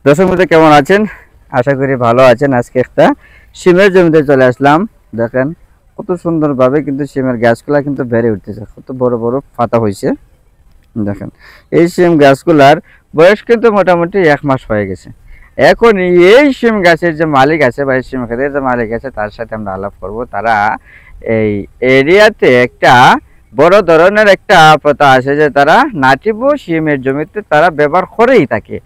দর্শক বন্ধু কেমন আছেন? আশা করি ভালো আছেন। আজকে একটা সিমের জমিতে চলে আসলাম। দেখেন কত সুন্দরভাবে কিন্তু সিমের গাছগুলা কিন্তু বেড়ে উঠতেছে, কত বড় বড় পাতা হয়েছে। দেখেন এই সিম গাছগুলার বয়স কিন্তু মোটামুটি 1 মাস হয়ে গেছে। এখন এই সিম গাছের যে মালিক আছে বা এই সিম ক্ষেতের যে মালিক আছে তার সাথে আমরা আলাপ করব। তারা এই এরিয়াতে একটা বড় ধরনের একটা পাতা আছে যে তারা নাটিব সিমের জমিতে তারা ব্যবহার করেই থাকে।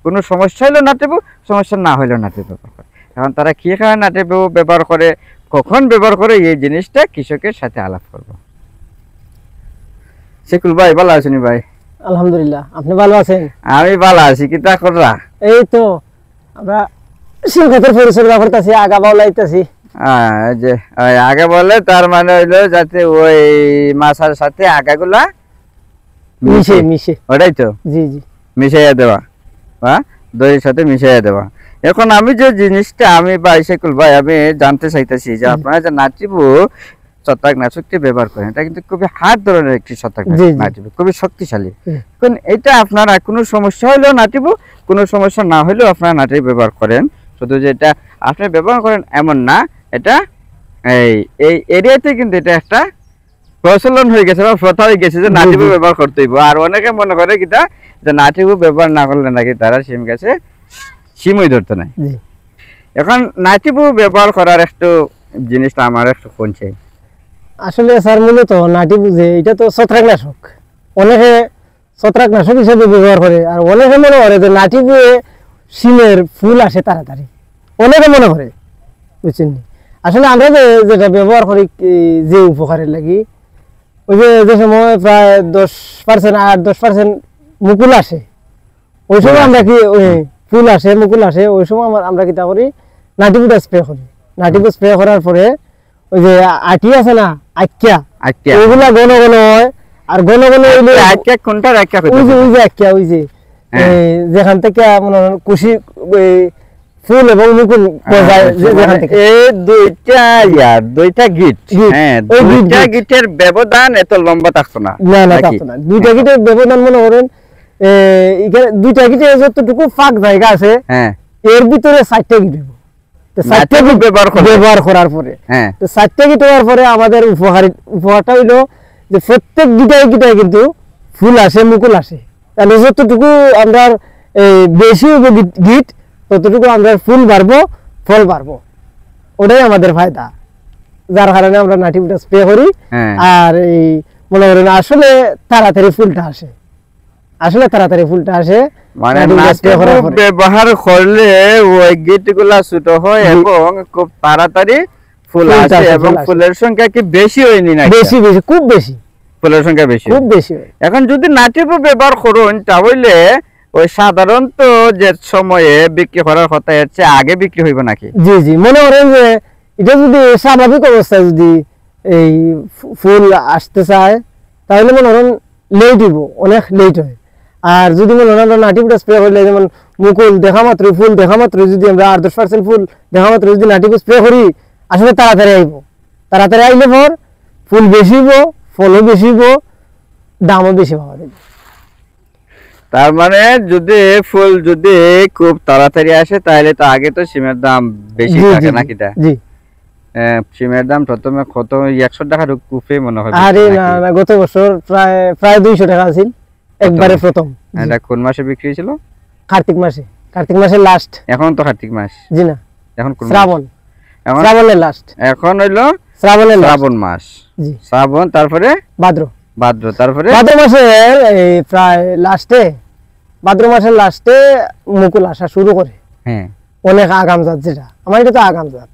কোনো সমস্যা হইলেও নাটিব, সমস্যা না হইলেও নাটিব ব্যবহার করে। এখন তারা কী খায় নাটিব ব্যবহার করে, কখন ব্যবহার করে, এই জিনিসটা কৃষকের সাথে আলাপ করব। শিকুল ভাই ভালো আছেন? ভাই আলহামদুলিল্লাহ, আপনি ভালো আছেন? আমি ভালো আছি। কি তা কররা? এই তো আমরা সিম ক্ষেতের পরিচর্যা করতেছি, আগা বাউলাইতেছি। যে আগে বলে তার মানে হইলো যাতে ওই মাছার সাথে আগাগুলা মিশে মিশে, ওটাই তো জি জি, মিশাইয়া দেওয়া বা দইয়ের সাথে মিশাইয়া দেওয়া। এখন আমি যে জিনিসটা আমি বা শিকুল ভাই আমি জানতে চাইতেছি যে আপনারা যে নাটিবু ছত্রাকনাশকটি ব্যবহার করেন, এটা কিন্তু খুবই হার্ড ধরনের একটি ছত্রাকনাশক, খুবই শক্তিশালী। এখন এটা আপনারা কোনো সমস্যা হলেও নাটিবু, কোনো সমস্যা না হলেও আপনারা নাটিবু ব্যবহার করেন। শুধু যে এটা আপনি ব্যবহার করেন এমন না, এটা এই এরিয়াতে কিন্তু এটা একটা প্রচলন হয়ে গেছে বা প্রথা হয়ে গেছে যে নাটিবু ব্যবহার করতে হইব। আর অনেকে মনে করে কিটা যে নাটিবু ব্যবহার না করলে নাকি তারা সিম গাছে সিমই ধরতে নাই। এখন নাটিবু ব্যবহার করার একটু জিনিসটা আমার একটু কোন চাই। আসলে স্যার মূলত নাটিবু যে এটা তো ছত্রাকনাশক, অনেকে ছত্রাকনাশক হিসেবে ব্যবহার করে, আর অনেকে মনে করে যে নাটিবু সিমের ফুল আসে তাড়াতাড়ি, অনেকে মনে করে, বুঝছেন? আসলে আমরা যেটা ব্যবহার করি যে উপকারের লাগি, ওই যে সময় প্রায় 10% 8-10% মুকুল আসে, ওই সময় আমরা কি ওই ফুল আসে মুকুল আসে, ওই সময় আমরা কি তা করি, নাটিবুটা স্প্রে করি। নাটিবু স্প্রে করার পরে ওই যে আটি আছে না, আক্কা, ওইগুলা ঘন ঘন হয়। আর ঘন ঘন হইলে আক্কা কোনটা? আক্কা ওই যে আক্কা, ওই যে যেখান থেকে মনে হয় কুশি ফুল এবং মুকুল যায়, যেখান থেকে এই দুইটা গিট, হ্যাঁ ওই দুইটা গিটের ব্যবধান এত লম্বা থাকতো না। না থাকতো না, দুইটা গিটের ব্যবধান মনে করেন এখানে দুইটা গিটে যতটুকু ফাঁক জায়গা আছে, হ্যাঁ এর ভিতরে 4টা গিট হইব। ব্যবহার করার পরে 4টা গিট হওয়ার পরে আমাদের উপহারটা হইলো যে প্রত্যেক গিটায় কিন্তু ফুল আসে মুকুল আসে। তাহলে যতটুকু আমরা বেশি হইব গিট, ততটুকু আমরা ফুল বাড়বো, ফল বাড়বো, ওটাই আমাদের ফায়দা। যার কারণে আমরা নাটিবুটা স্প্রে করি। আর এই মনে করেন আসলে তাড়াতাড়ি ফুলটা আসে, আসলে তাড়াতাড়ি ফুলটা আসে। মানে ব্যবহার করলে ওই গিটগুলা ছোট হয় এবং খুব তাড়াতাড়ি ফুল আসে, এবং ফুলের সংখ্যা কি বেশি হয়নি না? বেশি বেশি, খুব বেশি, ফুলের সংখ্যা বেশি, খুব বেশি। এখন যদি নাটিবু ব্যবহার করুন তাহলে ওই সাধারণত যে সময়ে বিক্রি করার কথা এর চেয়ে আগে বিক্রি হইব নাকি? জি জি, মনে করেন যে এটা যদি স্বাভাবিক অবস্থায় যদি এই ফুল আসতে চায় তাহলে মনে করেন লেট হইব, অনেক লেট হয়। আর যদি মনে করেন নাটিবুটা স্প্রে করলে, যেমন মুকুল দেখা মাত্র, ফুল দেখা মাত্র যদি আমরা 8-10% ফুল দেখা মাত্র যদি নাটিবু স্প্রে করি, আসলে তাড়াতাড়ি আইব। তাড়াতাড়ি আইলে পর ফুল বেশি হইব, ফলও বেশি হইব, দামও বেশি পাওয়া যাবে। তার মানে যদি ফুল যদি খুব তাড়াতাড়ি আসে তাহলে তো আগে তো সিমের দাম বেশি থাকে নাকি? জি, সিমের দাম প্রথমে কত 100 টাকার উপরে মনে হয়। আরে না, গত বছর প্রায় 200 টাকা ছিল একবারে প্রথম। এটা কোন মাসে বিক্রি হয়েছিল? কার্তিক মাসে, কার্তিক মাসের লাস্ট। এখন তো কার্তিক মাস। জি না, এখন কোন? শ্রাবণ, শ্রাবণের লাস্ট। এখন হইলো শ্রাবণ মাস। জি, শ্রাবণ, তারপরে ভাদ্র, তারপরে ভাদ্র মাসের এই প্রায় লাস্টে, ভাদ্র মাসের লাস্টে মুকুল আসা শুরু করে। হ্যাঁ, অনেক আগাম জাত, যেটা আমার এটা তো আগাম জাত।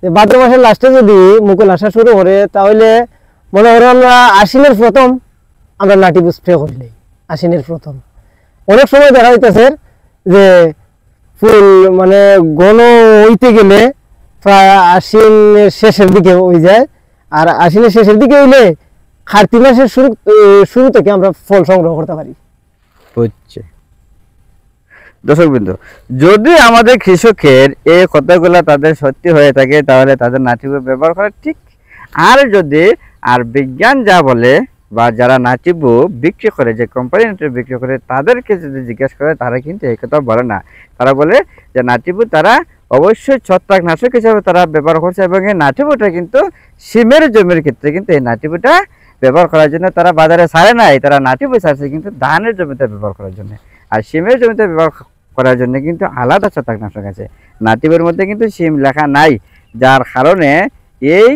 ভাদ্র মাসের লাস্টে যদি মুকুল আসা শুরু করে তাহলে মনে করেন আমরা আশ্বিনের প্রথম আমরা নাটিবু স্প্রে করলে, আশ্বিনের প্রথম। অনেক সময় দেখা যাইতেছে যে ফুল মানে ঘন হইতে গেলে প্রায় আশ্বিনের শেষের দিকে হয়ে যায়, আর আশ্বিনের শেষের দিকে হইলে কার্তিক মাসের শুরু থেকে আমরা ফল সংগ্রহ করতে পারি। হচ্ছে দর্শকবৃন্দ, যদি আমাদের কৃষকের এই কথাগুলো তাদের সত্যি হয়ে থাকে তাহলে তাদের নাটিবু ব্যবহার করা ঠিক। আর যদি আর বিজ্ঞান যা বলে বা যারা নাটিবু বিক্রি করে, যে কোম্পানি বিক্রি করে, তাদেরকে যদি জিজ্ঞেস করে তারা কিন্তু এই কথা বলে না। তারা বলে যে নাটিবু তারা অবশ্যই ছত্রাকনাশক হিসাবে তারা ব্যবহার করছে, এবং এই নাটিবুটা কিন্তু সিমের জমির ক্ষেত্রে কিন্তু এই নাটিবুটা ব্যবহার করার জন্য তারা বাজারে ছাড়ে নাই, তারা নাটিবু ছাড়ছে কিন্তু ধানের জমিতে ব্যবহার করার জন্য। আর সিমের জমিতে ব্যবহার করার জন্য কিন্তু আলাদা ছত্রাকনাশক আছে, নাটিবুর মধ্যে কিন্তু সিম লেখা নাই, যার কারণে এই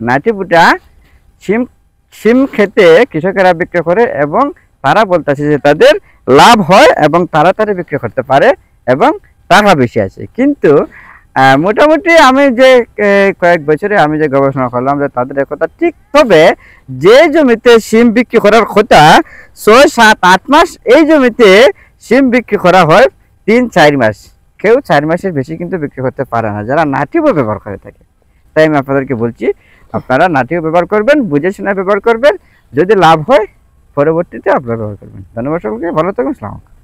নাটিবুটা সিম সিম খেতে কৃষকেরা বিক্রি করে, এবং তারা বলতেছে যে তাদের লাভ হয় এবং তাড়াতাড়ি বিক্রি করতে পারে এবং টাকা বেশি আছে। কিন্তু মোটামুটি আমি যে কয়েক বছরে আমি যে গবেষণা করলাম যে তাদের কথা ঠিক। তবে যে জমিতে সিম বিক্রি করার কথা 6, 7, 8 মাস, এই জমিতে সিম বিক্রি করা হয় 3, 4 মাস। কেউ 4 মাসের বেশি কিন্তু বিক্রি করতে পারে না যারা নাটিবু ব্যবহার করে থাকে। তাই আমি আপনাদেরকে বলছি, আপনারা নাটিবু ব্যবহার করবেন, বুঝে শুনে ব্যবহার করবেন, যদি লাভ হয় পরবর্তীতে আপনারা ব্যবহার করবেন। ধন্যবাদ সকলকে, ভালো থাকুন, আসসালামু আলাইকুম।